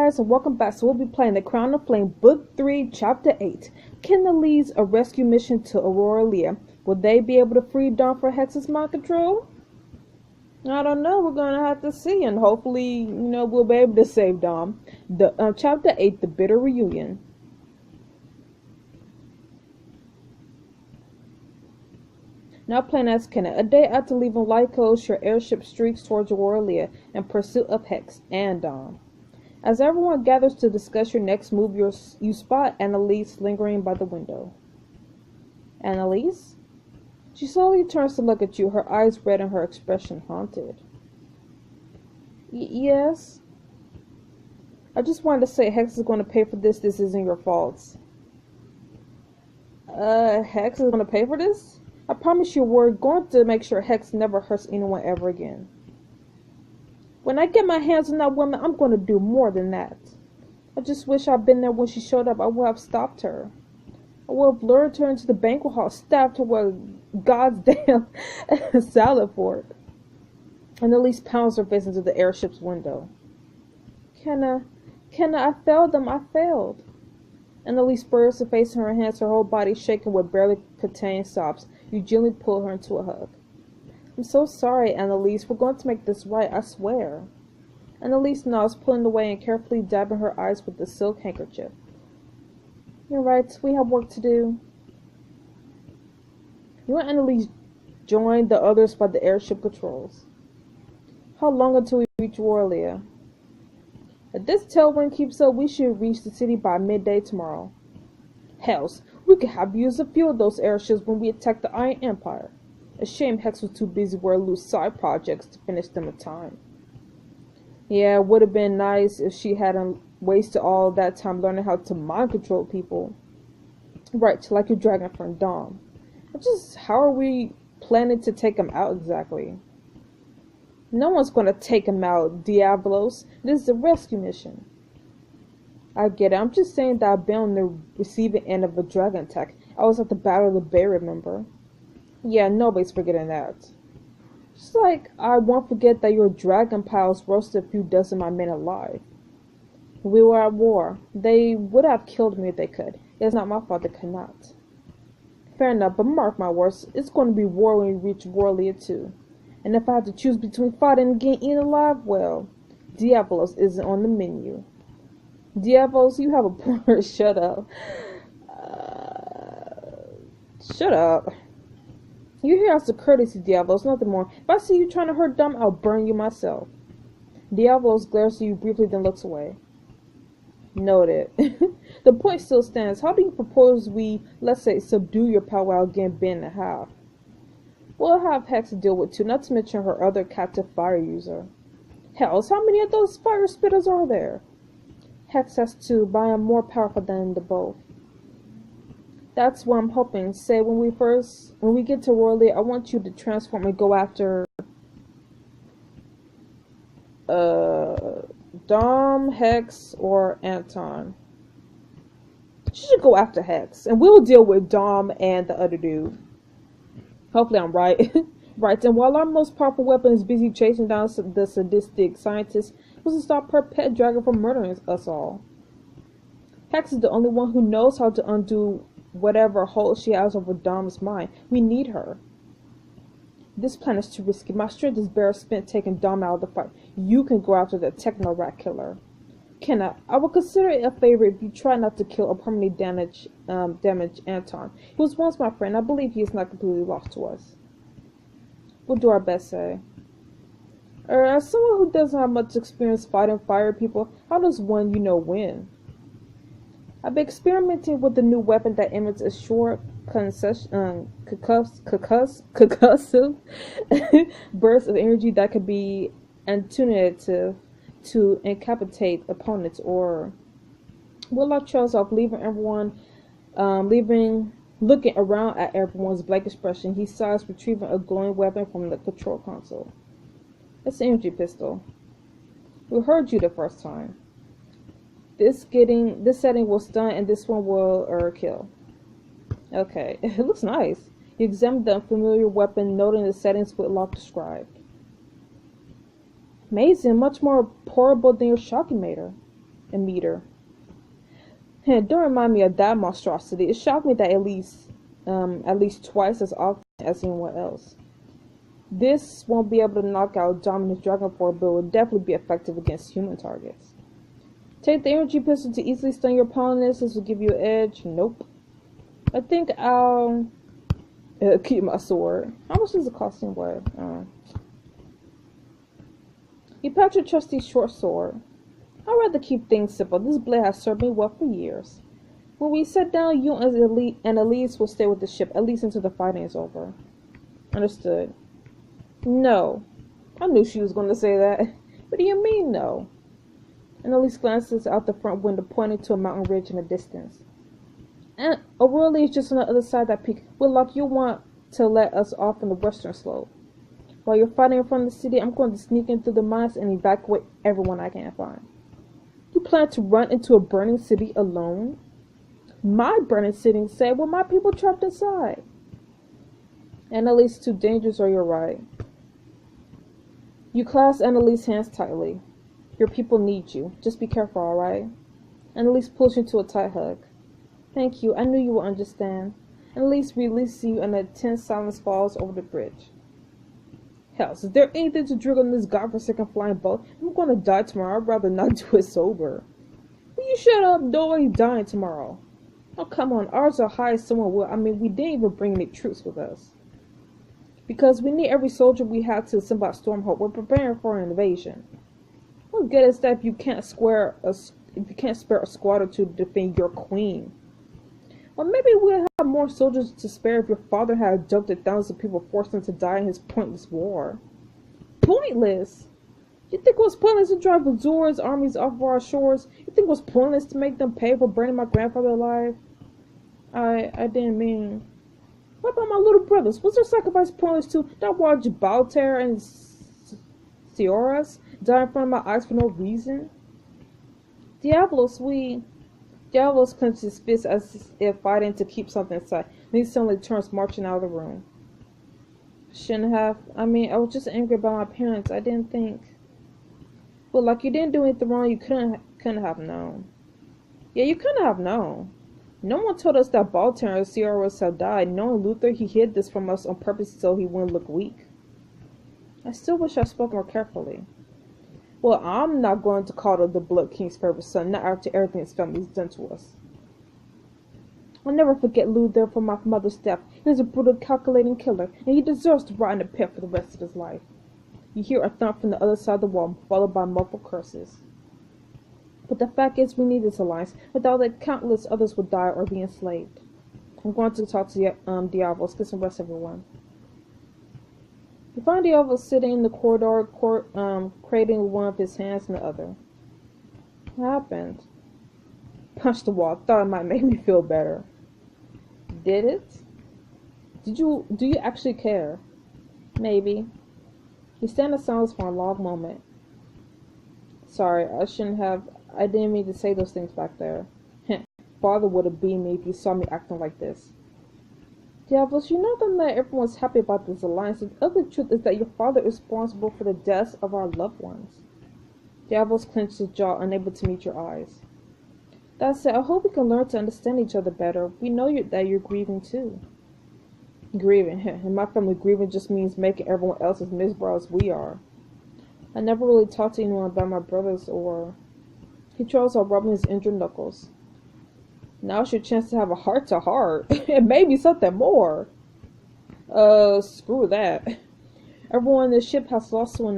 guys, and welcome back. So we'll be playing The Crown of Flame, Book 3, Chapter 8. Kaitlyn leads a rescue mission to Aurora. Will they be able to free Dawn from Hex's mind control? I don't know. We're going to have to see, and hopefully, we'll be able to save Dawn. Chapter 8, The Bitter Reunion. Now playing as Kenneth. A day after leaving Lycos, your airship streaks towards Aurora in pursuit of Hex and Dawn. As everyone gathers to discuss your next move, you spot Annalise lingering by the window. Annalise? She slowly turns to look at you, her eyes red and her expression haunted. Yes? I just wanted to say Hex is going to pay for this. This isn't your fault. Hex is going to pay for this? I promise you we're going to make sure Hex never hurts anyone ever again. When I get my hands on that woman, I'm going to do more than that. I just wish I'd been there when she showed up. I would have stopped her. I would have lured her into the banquet hall, stabbed her with God's damn salad fork, and at least pounds her face into the airship's window. Kenna, I failed them. I failed. And Annalise spurs her face in her hands, her whole body shaking with barely contained sobs. You gently pull her into a hug. I'm so sorry, Annalise. We're going to make this right, I swear. Annalise nods, pulling away and carefully dabbing her eyes with the silk handkerchief. You're right, we have work to do. You and Annalise join the others by the airship controls. How long until we reach Aurora? If this tailwind keeps up, we should reach the city by midday tomorrow. Hells, we could have used a few of those airships when we attacked the Iron Empire. A shame Hex was too busy working loose side projects to finish them in time. Yeah, it would have been nice if she hadn't wasted all that time learning how to mind control people. Right, like your dragon friend Dom. Just how are we planning to take him out exactly? No one's going to take him out, Diablos. This is a rescue mission. I get it. I'm just saying that I've been on the receiving end of a dragon attack. I was at the Battle of the Bay, remember? Yeah, nobody's forgetting that. Just like I won't forget that your dragon piles roasted a few dozen of my men alive. We were at war. They would have killed me if they could. It's not my fault they could not. Fair enough, but mark my words, it's going to be war when we reach Warlia too. And if I have to choose between fighting and getting eaten alive, well, Diablos isn't on the menu. Diablos, you have a point. Shut up. Shut up. You're here as a courtesy, Diablos, nothing more. If I see you trying to hurt Dom, I'll burn you myself. Diablos glares at you briefly, then looks away. Noted. The point still stands. How do you propose we, let's say, subdue your power while getting bent in half? We'll have Hex to deal with too, not to mention her other captive fire user. Hells, how many of those fire spitters are there? Hex has two, but I am more powerful than the both. That's what I'm hoping. Say when we get to Royally, I want you to transform and go after Dom, Hex, or Anton. You should go after Hex, and we'll deal with Dom and the other dude. Hopefully I'm right. Right, and while our most powerful weapon is busy chasing down the sadistic scientist, was to stop her pet dragon from murdering us all. Hex is the only one who knows how to undo whatever hold she has over Dom's mind. We need her. This plan is too risky. My strength is bare spent taking Dom out of the fight. You can go after the techno rat killer. Kenna, I will consider it a favor if you try not to kill or permanently damage Anton. He was once my friend. I believe he is not completely lost to us. We'll do our best, say. As someone who doesn't have much experience fighting fire people, how does one, win? I've been experimenting with the new weapon that emits a short, concussive burst of energy that could be attenuative to incapacitate opponents, or Willow trails off, looking around at everyone's blank expression. He sighs, retrieving a glowing weapon from the control console. It's an energy pistol. We heard you the first time. This setting will stun, and this one will kill. Okay, it looks nice. You examined the unfamiliar weapon, noting the settings Whitlock described. Amazing, much more portable than your shocking mater. and meter. Don't remind me of that monstrosity. It shocked me that at least twice as often as anyone else. This won't be able to knock out Dominus Dragonfort, but will definitely be effective against human targets. Take the energy pistol to easily stun your opponents. This will give you an edge. Nope. I think I'll keep my sword. How much does it cost anyway? You packed your trusty short sword. I'd rather keep things simple. This blade has served me well for years. When we set down, you and Elise will stay with the ship, at least until the fighting is over. Understood. No. I knew she was going to say that. What do you mean, no? And Elise glances out the front window, pointing to a mountain ridge in the distance. And Aurora is just on the other side of that peak. Whitlock, you want to let us off on the western slope. While you're fighting in front of the city, I'm going to sneak in through the mines and evacuate everyone I can find. You plan to run into a burning city alone? My burning city, say, with my people trapped inside. Annalise, too dangerous, or you're right. You clasp Annalise's hands tightly. Your people need you. Just be careful, alright? Annalise pulls you into a tight hug. Thank you. I knew you would understand. Annalise releases you and a tense silence falls over the bridge. Hell, is there anything to drink on this godforsaken flying boat? I'm going to die tomorrow. I'd rather not do it sober. Will you shut up? Nobody's dying tomorrow. Oh, come on. Ours are high as someone will. I mean, we didn't even bring any troops with us. Because we need every soldier we have to send about Stormhope. We're preparing for an invasion. What good is that if you can't spare a squad or two to defend your queen? Or maybe we'll have more soldiers to spare if your father had abducted thousands of people, forced them to die in his pointless war. Pointless? You think it was pointless to drive Azor's armies off of our shores? You think it was pointless to make them pay for burning my grandfather alive? I didn't mean... What about my little brothers? Was their sacrifice pointless too? Did I watch Baltair and Sioras die in front of my eyes for no reason? Diablos clenches his fist as if fighting to keep something inside. Then he suddenly turns marching out of the room. Shouldn't have. I mean, I was just angry about my parents. I didn't think. Well, like you didn't do anything wrong. You couldn't have known. Yeah, you couldn't have known. No one told us that Baltair and Sioras had died. Knowing Luther, he hid this from us on purpose so he wouldn't look weak. I still wish I spoke more carefully. Well, I'm not going to call her the Blood King's favorite son, not after everything his family's done to us. I'll never forget Luther for my mother's death. He was a brutal, calculating killer, and he deserves to rot in a pit for the rest of his life. You hear a thump from the other side of the wall, followed by multiple curses. But the fact is, we need this alliance. Without it, countless others would die or be enslaved. I'm going to talk to Diavos. Get some rest, everyone. You find Diavos sitting in the corridor, cradling one of his hands in the other. What happened? Punched the wall. Thought it might make me feel better. Did it? Do you actually care? Maybe. He stand in silence for a long moment. Sorry, I didn't mean to say those things back there. Father would have beaten me if he saw me acting like this. Diablos, you know that everyone's happy about this alliance. The ugly truth is that your father is responsible for the deaths of our loved ones. Diablos clenched his jaw, unable to meet your eyes. That said, I hope we can learn to understand each other better. We know that you're grieving too. Grieving? In my family, grieving just means making everyone else as miserable as we are. I never really talked to anyone about my brothers or... He tries on rubbing his injured knuckles. Now's your chance to have a heart-to-heart. And maybe something more. Screw that. Everyone in the ship has lost someone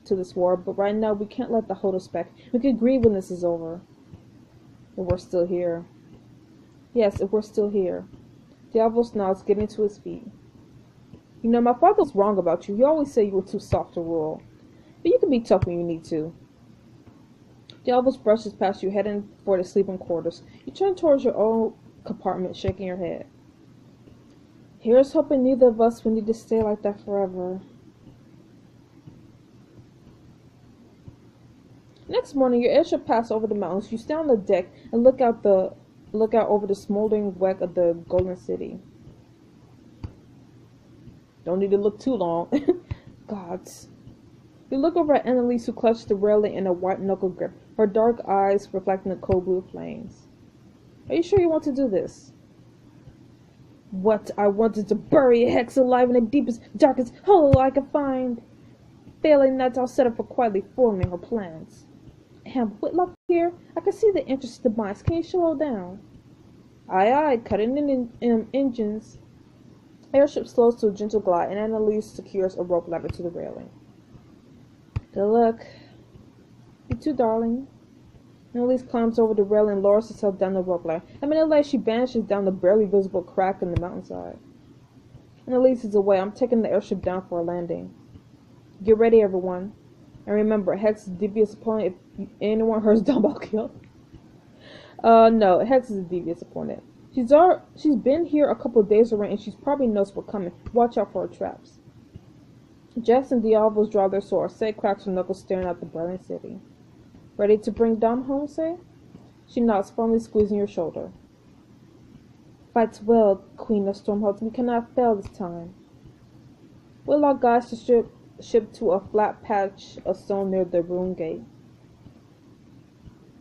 to this war, but right now we can't let that hold us back. We can grieve when this is over. If we're still here. Yes, if we're still here. Diablos nods, getting to his feet. You know, my father was wrong about you. He always said you were too soft to rule. But you can be tough when you need to. Diablos brushes past you, heading for the sleeping quarters. You turn towards your own compartment, shaking your head. Here's hoping neither of us will need to stay like that forever. Next morning, your airship passes over the mountains. You stand on the deck and look out over the smoldering wreck of the Golden City. Don't need to look too long. Gods. You look over at Annalise, who clutched the railing in a white knuckle grip. her dark eyes reflecting the cold blue flames. Are you sure you want to do this? What? I wanted to bury a hex alive in the deepest, darkest hole I could find. Failing that, I'll set up for quietly forming her plans. Whitlock here? I can see the interested minds. Can you slow down? Aye, aye, cutting in engines. Airship slows to a gentle glide, and Annalise secures a rope ladder to the railing. Good luck. You too, darling. Annalise climbs over the railing and lowers herself down the rope ladder. A minute later, she vanishes down the barely visible crack in the mountainside. Annalise is away. I'm taking the airship down for a landing. Get ready, everyone. And remember, Hex is a devious opponent. If anyone hurts Dumbo, I'll kill. No, Hex is a devious opponent. She's been here a couple of days already, and she's probably knows we're coming. Watch out for her traps. Jax and Diavos draw their swords. Say cracks her knuckles, staring at the burning city. Ready to bring Dom home, Say? She nods, firmly squeezing your shoulder. Fight well, Queen of Stormholds. We cannot fail this time. Whitlock guides the ship to a flat patch of stone near the ruined gate.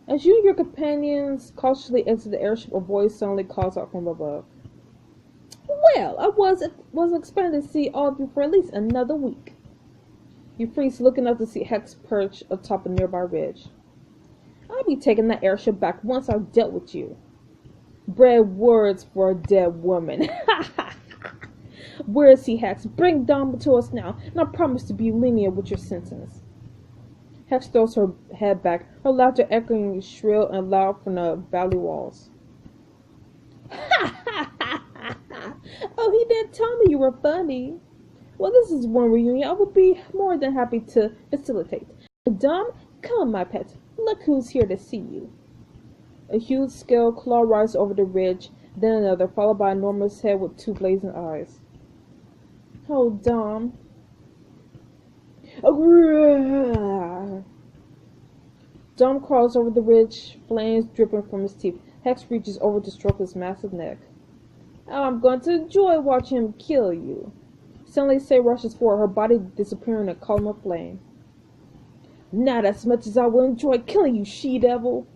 As you and your companions cautiously exit the airship, a voice suddenly calls out from above. Well, I wasn't expecting to see all of you for at least another week. You freeze, looking up to see Hex perch atop a nearby ridge. I'll be taking that airship back once I've dealt with you. Bred words for a dead woman. Where is he, Hex? Bring Dom to us now, and I promise to be lenient with your sentence. Hex throws her head back, her laughter echoing shrill and loud from the valley walls. Oh, he didn't tell me you were funny. Well, this is one reunion I would be more than happy to facilitate. Dom, come, my pet. Look who's here to see you. A huge scale claw rises over the ridge, then another, followed by an enormous head with two blazing eyes. Oh, Dom. Dom crawls over the ridge, flames dripping from his teeth. Hex reaches over to stroke his massive neck. Oh, I'm going to enjoy watching him kill you. Suddenly, Say rushes forward, her body disappearing in a column of flame. Not as much as I will enjoy killing you, she-devil.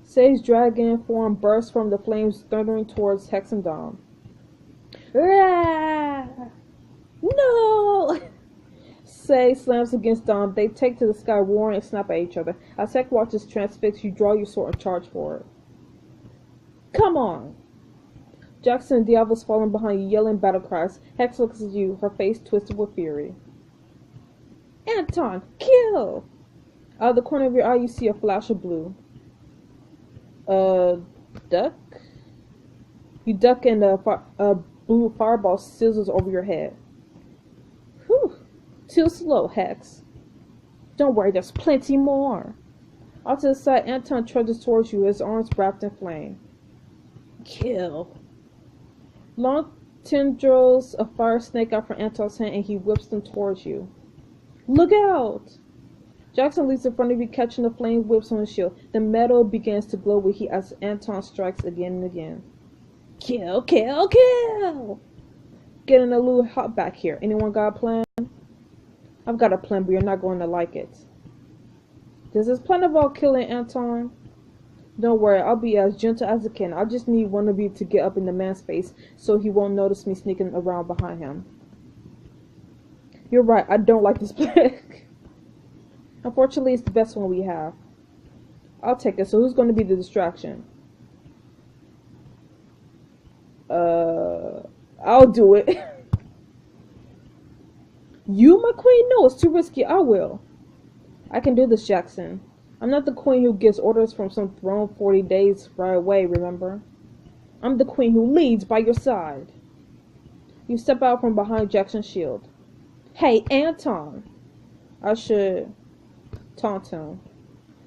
Say's dragon form bursts from the flames, thundering towards Hex and Dom. Ah! No! Say slams against Dom. They take to the sky, roaring and snap at each other. As Hex watches transfixed, you draw your sword and charge forward. Come on! Jackson and Diablo's falling behind you, yelling battle cries. Hex looks at you, her face twisted with fury. Anton, kill! Out of the corner of your eye, you see a flash of blue. Duck? You duck and a blue fireball sizzles over your head. Whew. Too slow, Hex. Don't worry, there's plenty more. Off to the side, Anton trudges towards you, his arms wrapped in flame. Kill. Long tendrils of fire snake out from Anton's hand, and he whips them towards you. Look out! Jackson leaps in front of you, catching the flame whips on his shield. The metal begins to glow with heat as Anton strikes again and again. Kill, kill, kill! Getting a little hot back here. Anyone got a plan? I've got a plan, but you're not going to like it. Does this plan involve killing Anton? Don't worry, I'll be as gentle as I can. I just need one of you to get up in the man's face so he won't notice me sneaking around behind him. You're right, I don't like this plan. Unfortunately, it's the best one we have. I'll take it, so who's going to be the distraction? I'll do it. You, my queen? No, it's too risky. I will. I can do this, Jackson. I'm not the queen who gives orders from some throne 40 days right away, remember? I'm the queen who leads by your side. You step out from behind Jackson's shield. Hey, Anton. I should taunt him.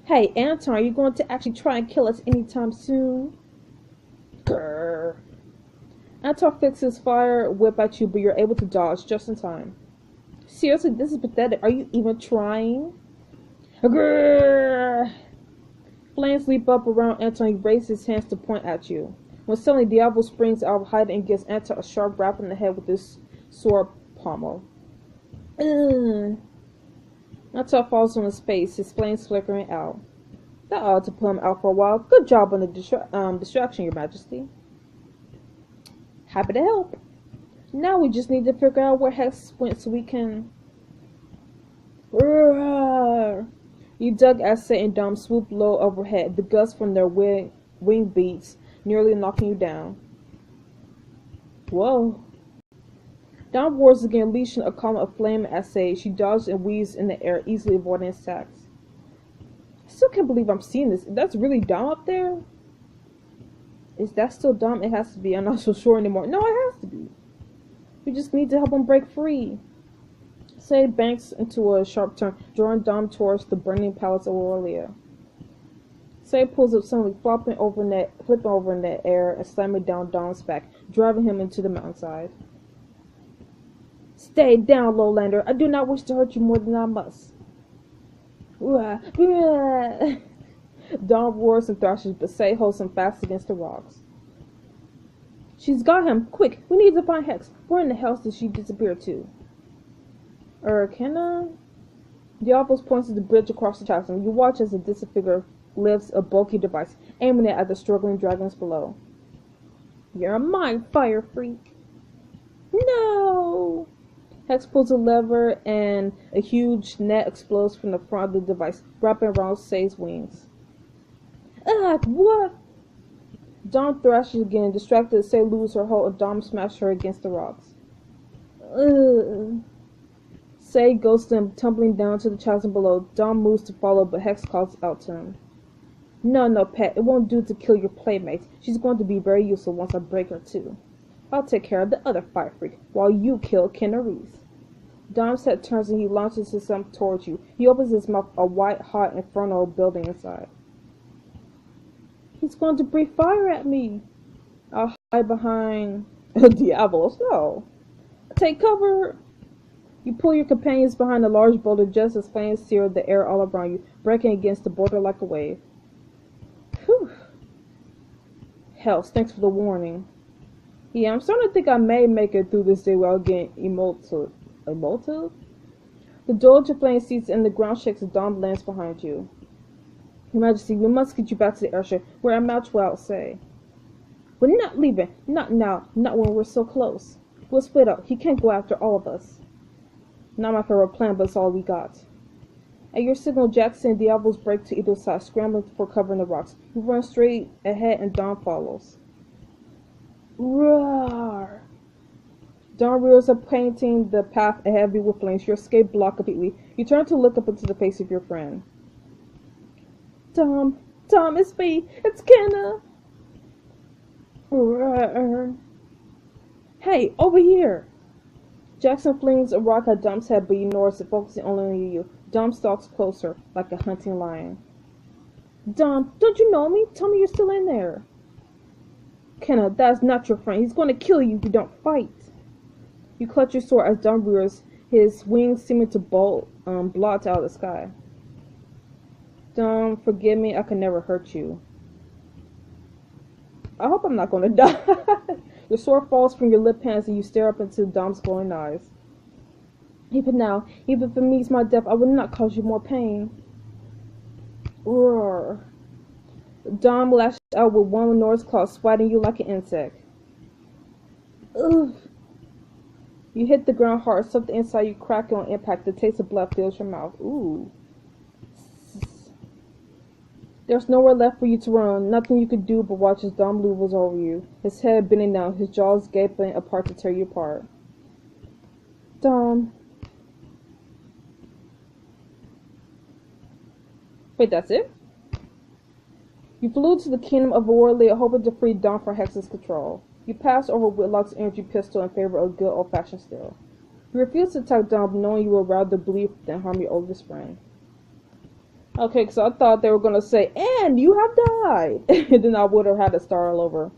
Hey, Anton, are you going to actually try and kill us anytime soon? Grrr. Anton flicks his fire whip at you, but you're able to dodge just in time. Seriously, this is pathetic. Are you even trying? Grrr. Flames leap up around Anton. He raises his hands to point at you. When suddenly Diablo springs out of hiding and gives Anton a sharp rap in the head with his sword pommel. Ugh. Until falls on his face, his flames flickering out. That ought to put him out for a while. Good job on the distraction, Your Majesty. Happy to help. Now we just need to figure out where Hex went so we can... Roar! You dug as Say and Dom swooped low overhead, the gusts from their wing beats nearly knocking you down. Whoa. Dom roars again, unleashing a column of flame at Say. She dodged and weaves in the air, easily avoiding attacks. I still can't believe I'm seeing this. That's really Dom up there? Is that still Dom? It has to be. I'm not so sure anymore. No, it has to be. We just need to help him break free. Say banks into a sharp turn, drawing Dom towards the burning palace of Aurelia. Say pulls up suddenly, flipping over in the air and slamming down Dom's back, driving him into the mountainside. Stay down, Lowlander. I do not wish to hurt you more than I must. Dom roars and thrashes, but Say holds him fast against the rocks. She's got him. Quick, we need to find Hex. Where in the hell did she disappear to? Can Diablos points to the bridge across the chasm. You watch as the distant figure lifts a bulky device, aiming it at the struggling dragons below. You're a mind fire freak. No! Hex pulls a lever and a huge net explodes from the front of the device, wrapping around Say's wings. Ugh, what? Dom thrashes again, distracted. Say loses her hold and Dom smashes her against the rocks. Ugh. Say ghosts them, tumbling down to the chasm below. Dom moves to follow, but Hex calls out to him. No, pet. It won't do to kill your playmate. She's going to be very useful once I break her too. I'll take care of the other fire freak, while you kill Kenneries. Dom's head turns and he launches himself towards you. He opens his mouth, a white-hot inferno building inside. He's going to breathe fire at me. I'll hide behind... Diablos, no. Take cover. You pull your companions behind a large boulder just as flames sear the air all around you, breaking against the boulder like a wave. Whew. Hells, thanks for the warning. Yeah, I'm starting to think I may make it through this day without getting emotive. The doge of flame ceases and the ground shakes as Dom lands behind you. Your Majesty, we must get you back to the airship, where our match will outsay. We're not leaving. Not now. Not when we're so close. We'll split up. He can't go after all of us. Not my favorite plan, but it's all we got. At your signal, Jackson and Diablos break to either side, scrambling for cover in the rocks. You run straight ahead and Dom follows. Roar! Dom rears up, painting the path ahead of you with flames. Your escape blocked completely. You turn to look up into the face of your friend. Dom, it's me. It's Kenna. Roar. Hey, over here. Jackson flings a rock at Dom's head, but ignores it, focusing only on you. Dom stalks closer, like a hunting lion. Dom, don't you know me? Tell me you're still in there. Kenna, that's not your friend. He's going to kill you if you don't fight. You clutch your sword as Dom rears, his wings seeming to blot out the sky. Dom, forgive me, I can never hurt you. I hope I'm not going to die. Your sword falls from your lip hands and you stare up into Dom's glowing eyes. Even now, even if it means my death, I will not cause you more pain. Roar. Dom lashes out with one of Nora's claws, swatting you like an insect. Ugh. You hit the ground hard, something inside you cracking on impact. The taste of blood fills your mouth. Ooh. There's nowhere left for you to run, nothing you could do but watch as Dom loomers over you, his head bending down, his jaws gaping apart to tear you apart. Dom. Wait, that's it? You flew to the kingdom of Aurelia, hoping to free Dom from Hex's control. You passed over Whitlock's energy pistol in favor of a good old-fashioned steel. You refused to attack Dom, knowing you would rather bleed than harm your oldest friend. Okay, because I thought they were going to say, and you have died. And then I would have had to start all over.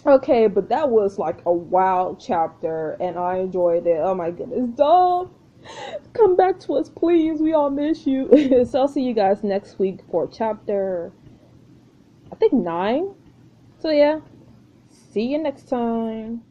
Okay, but that was like a wild chapter, and I enjoyed it. Oh my goodness, Dom, come back to us, please. We all miss you. So I'll see you guys next week for chapter, I think 9. So yeah, see you next time.